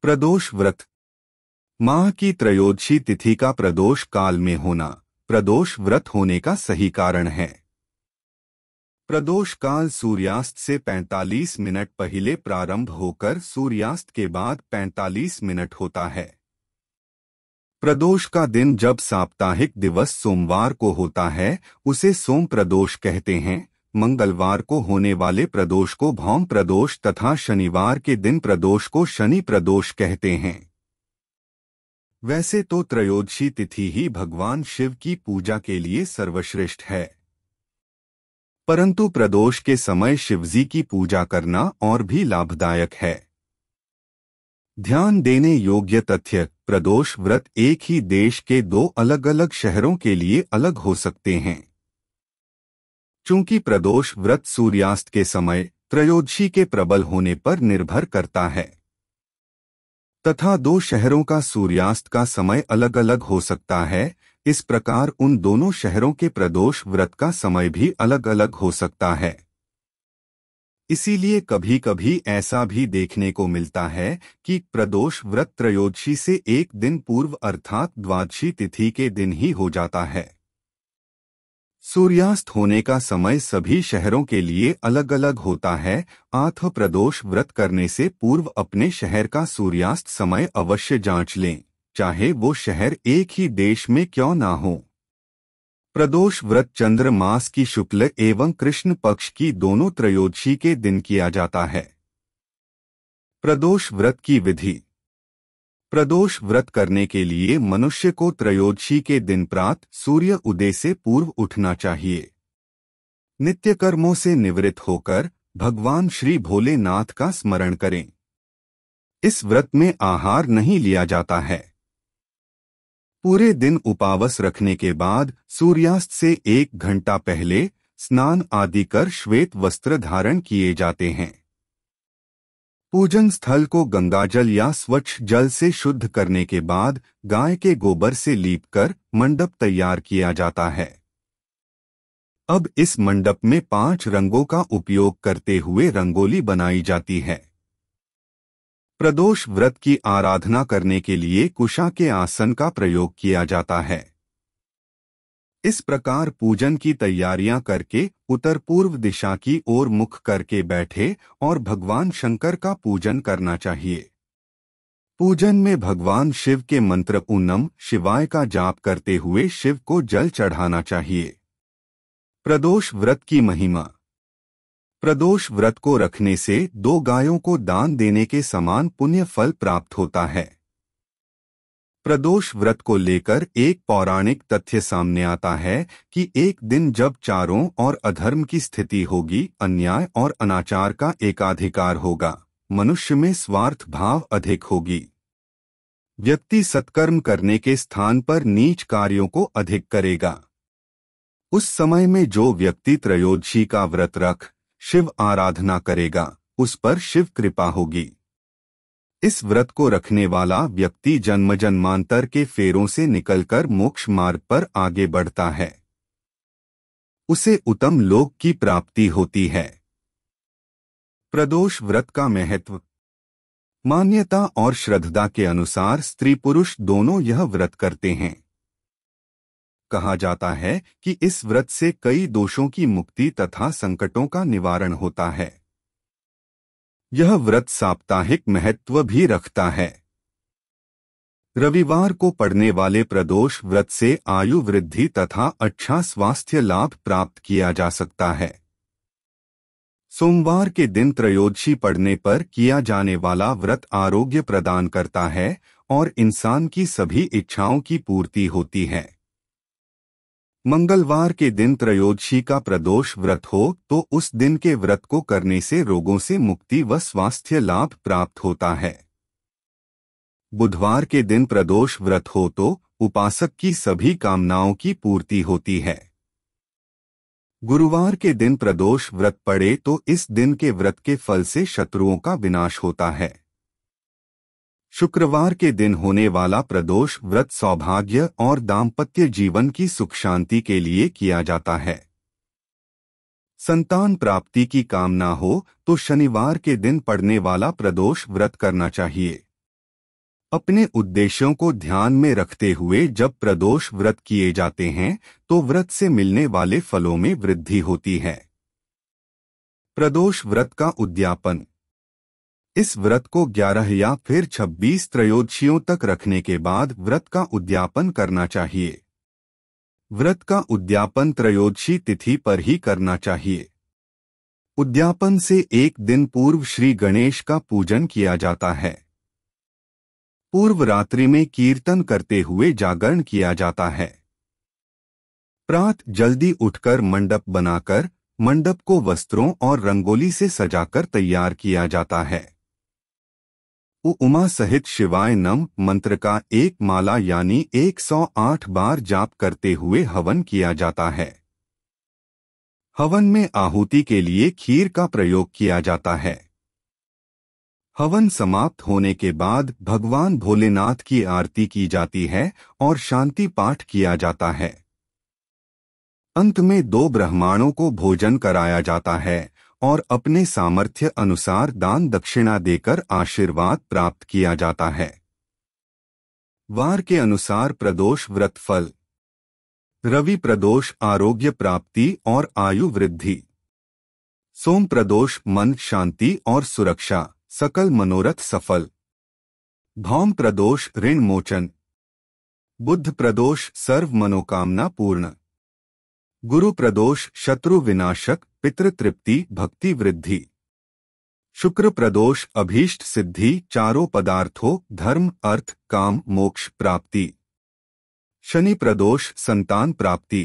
प्रदोष व्रत। माह की त्रयोदशी तिथि का प्रदोष काल में होना प्रदोष व्रत होने का सही कारण है। प्रदोष काल सूर्यास्त से 45 मिनट पहले प्रारंभ होकर सूर्यास्त के बाद 45 मिनट होता है। प्रदोष का दिन जब साप्ताहिक दिवस सोमवार को होता है उसे सोम प्रदोष कहते हैं। मंगलवार को होने वाले प्रदोष को भौम प्रदोष तथा शनिवार के दिन प्रदोष को शनि प्रदोष कहते हैं। वैसे तो त्रयोदशी तिथि ही भगवान शिव की पूजा के लिए सर्वश्रेष्ठ है, परंतु प्रदोष के समय शिवजी की पूजा करना और भी लाभदायक है। ध्यान देने योग्य तथ्य, प्रदोष व्रत एक ही देश के दो अलग अलग शहरों के लिए अलग हो सकते हैं। चूंकि प्रदोष व्रत सूर्यास्त के समय त्रयोदशी के प्रबल होने पर निर्भर करता है तथा दो शहरों का सूर्यास्त का समय अलग अलग हो सकता है, इस प्रकार उन दोनों शहरों के प्रदोष व्रत का समय भी अलग अलग हो सकता है। इसीलिए कभी कभी ऐसा भी देखने को मिलता है कि प्रदोष व्रत त्रयोदशी से एक दिन पूर्व अर्थात द्वादशी तिथि के दिन ही हो जाता है। सूर्यास्त होने का समय सभी शहरों के लिए अलग अलग होता है, अतः प्रदोष व्रत करने से पूर्व अपने शहर का सूर्यास्त समय अवश्य जांच लें, चाहे वो शहर एक ही देश में क्यों ना हो। प्रदोष व्रत चंद्र मास की शुक्ल एवं कृष्ण पक्ष की दोनों त्रयोदशी के दिन किया जाता है। प्रदोष व्रत की विधि। प्रदोष व्रत करने के लिए मनुष्य को त्रयोदशी के दिन प्रातः सूर्य उदय से पूर्व उठना चाहिए। नित्य कर्मों से निवृत्त होकर भगवान श्री भोलेनाथ का स्मरण करें। इस व्रत में आहार नहीं लिया जाता है। पूरे दिन उपवास रखने के बाद सूर्यास्त से 1 घंटा पहले स्नान आदि कर श्वेत वस्त्र धारण किए जाते हैं। पूजन स्थल को गंगाजल या स्वच्छ जल से शुद्ध करने के बाद गाय के गोबर से लीपकर मंडप तैयार किया जाता है। अब इस मंडप में 5 रंगों का उपयोग करते हुए रंगोली बनाई जाती है। प्रदोष व्रत की आराधना करने के लिए कुशा के आसन का प्रयोग किया जाता है। इस प्रकार पूजन की तैयारियां करके उत्तर पूर्व दिशा की ओर मुख करके बैठे और भगवान शंकर का पूजन करना चाहिए। पूजन में भगवान शिव के मंत्र ॐ नमः शिवाय का जाप करते हुए शिव को जल चढ़ाना चाहिए। प्रदोष व्रत की महिमा। प्रदोष व्रत को रखने से 2 गायों को दान देने के समान पुण्य फल प्राप्त होता है। प्रदोष व्रत को लेकर एक पौराणिक तथ्य सामने आता है कि एक दिन जब चारों ओर अधर्म की स्थिति होगी, अन्याय और अनाचार का एकाधिकार होगा, मनुष्य में स्वार्थ भाव अधिक होगी, व्यक्ति सत्कर्म करने के स्थान पर नीच कार्यों को अधिक करेगा। उस समय में जो व्यक्ति त्रयोदशी का व्रत रख शिव आराधना करेगा, उस पर शिव कृपा होगी। इस व्रत को रखने वाला व्यक्ति जन्म जन्मांतर के फेरों से निकलकर मोक्ष मार्ग पर आगे बढ़ता है। उसे उत्तम लोक की प्राप्ति होती है। प्रदोष व्रत का महत्व। मान्यता और श्रद्धा के अनुसार स्त्री पुरुष दोनों यह व्रत करते हैं। कहा जाता है कि इस व्रत से कई दोषों की मुक्ति तथा संकटों का निवारण होता है। यह व्रत साप्ताहिक महत्व भी रखता है। रविवार को पड़ने वाले प्रदोष व्रत से आयु वृद्धि तथा अच्छा स्वास्थ्य लाभ प्राप्त किया जा सकता है। सोमवार के दिन त्रयोदशी पड़ने पर किया जाने वाला व्रत आरोग्य प्रदान करता है और इंसान की सभी इच्छाओं की पूर्ति होती है। मंगलवार के दिन त्रयोदशी का प्रदोष व्रत हो तो उस दिन के व्रत को करने से रोगों से मुक्ति व स्वास्थ्य लाभ प्राप्त होता है। बुधवार के दिन प्रदोष व्रत हो तो उपासक की सभी कामनाओं की पूर्ति होती है। गुरुवार के दिन प्रदोष व्रत पड़े तो इस दिन के व्रत के फल से शत्रुओं का विनाश होता है। शुक्रवार के दिन होने वाला प्रदोष व्रत सौभाग्य और दाम्पत्य जीवन की सुख शांति के लिए किया जाता है। संतान प्राप्ति की कामना हो तो शनिवार के दिन पड़ने वाला प्रदोष व्रत करना चाहिए। अपने उद्देश्यों को ध्यान में रखते हुए जब प्रदोष व्रत किए जाते हैं तो व्रत से मिलने वाले फलों में वृद्धि होती है। प्रदोष व्रत का उद्यापन। इस व्रत को 11 या फिर 26 त्रयोदशियों तक रखने के बाद व्रत का उद्यापन करना चाहिए। व्रत का उद्यापन त्रयोदशी तिथि पर ही करना चाहिए। उद्यापन से एक दिन पूर्व श्री गणेश का पूजन किया जाता है। पूर्व रात्रि में कीर्तन करते हुए जागरण किया जाता है। प्रातः जल्दी उठकर मंडप बनाकर मंडप को वस्त्रों और रंगोली से सजाकर तैयार किया जाता है। उमा सहित शिवाय नम मंत्र का एक माला यानी 108 बार जाप करते हुए हवन किया जाता है। हवन में आहुति के लिए खीर का प्रयोग किया जाता है। हवन समाप्त होने के बाद भगवान भोलेनाथ की आरती की जाती है और शांति पाठ किया जाता है। अंत में 2 ब्राह्मणों को भोजन कराया जाता है और अपने सामर्थ्य अनुसार दान दक्षिणा देकर आशीर्वाद प्राप्त किया जाता है। वार के अनुसार प्रदोष व्रत फल। रवि प्रदोष आरोग्य प्राप्ति और आयु वृद्धि। सोम प्रदोष मन शांति और सुरक्षा, सकल मनोरथ सफल। भौम प्रदोष ऋण मोचन। बुध प्रदोष सर्व मनोकामना पूर्ण। गुरु प्रदोष शत्रु विनाशक, पितृ तृप्ति, भक्ति वृद्धि। शुक्र प्रदोष अभीष्ट सिद्धि, चारों पदार्थों धर्म अर्थ काम मोक्ष प्राप्ति। शनि प्रदोष संतान प्राप्ति।